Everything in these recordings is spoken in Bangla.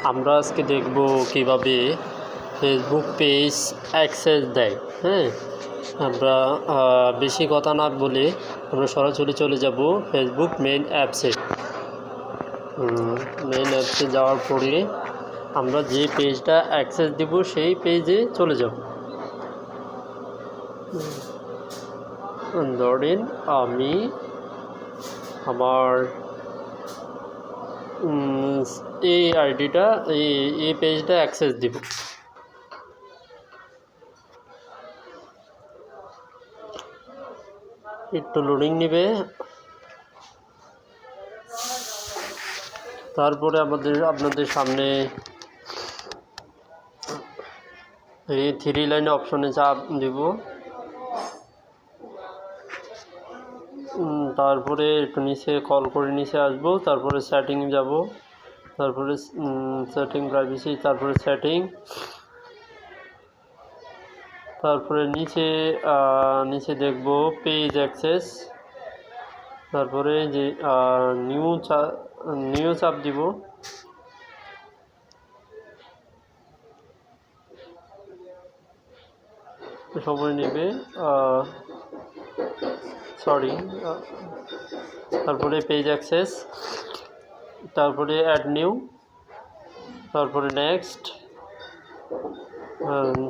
আমরা আজকে দেখব কিভাবে ফেসবুক পেজ অ্যাক্সেস দেয়। হ্যাঁ, আমরা বেশি কথা না বলে আমরা সরাসরি চলে যাব ফেসবুক মেইন অ্যাপসে। মেইন অ্যাপসে যাওয়ার পরে আমরা যে পেজটা অ্যাক্সেস দেব সেই পেজে চলে যাব। ধরেন আমি আমার এই আইডিটা এই পেজটা অ্যাক্সেস দিব। একটু লোডিং নেবে, তারপরে আপনাদের সামনে এই 3 লাইন অপশনে চাপ দিব। তারপরে একটু নিচে কল করে নিচে আসবো, তারপরে সেটিং যাব, তারপরে সেটিং প্রাইভেসি, তারপরে সেটিং, তারপরে নিচে দেখব পেজ অ্যাক্সেস, তারপরে যে নিউ চাপ দিব। সময় নেবে, তারপরে পেজ অ্যাক্সেস, তারপরে অ্যাড নিউ, তারপরে নেক্সট,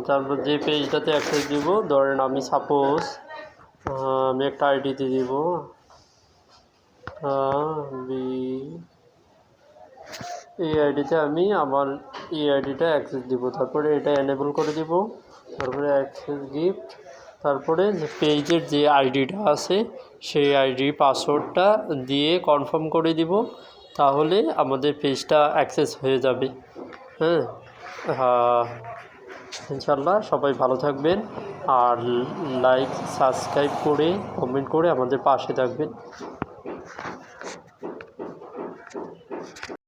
তারপর যে পেজটাতে অ্যাক্সেস দিব, ধরেন আমি সাপোজ আমি একটা আইডিতে দিব এই আইডিতে আমি আমার এই আইডিটা অ্যাক্সেস দিব, তারপরে এটা এনেবল করে দিব, তারপরে অ্যাক্সেস গিফট, তারপরে যে পেজের যে আইডিটা আছে সেই আইডি পাসওয়ার্ডটা দিয়ে কনফার্ম করে দিব, তাহলে আমাদের পেজটা অ্যাক্সেস হয়ে যাবে। হ্যাঁ, ইনশাল্লাহ সবাই ভালো থাকবেন, আর লাইক সাবস্ক্রাইব করে কমেন্ট করে আমাদের পাশে থাকবেন।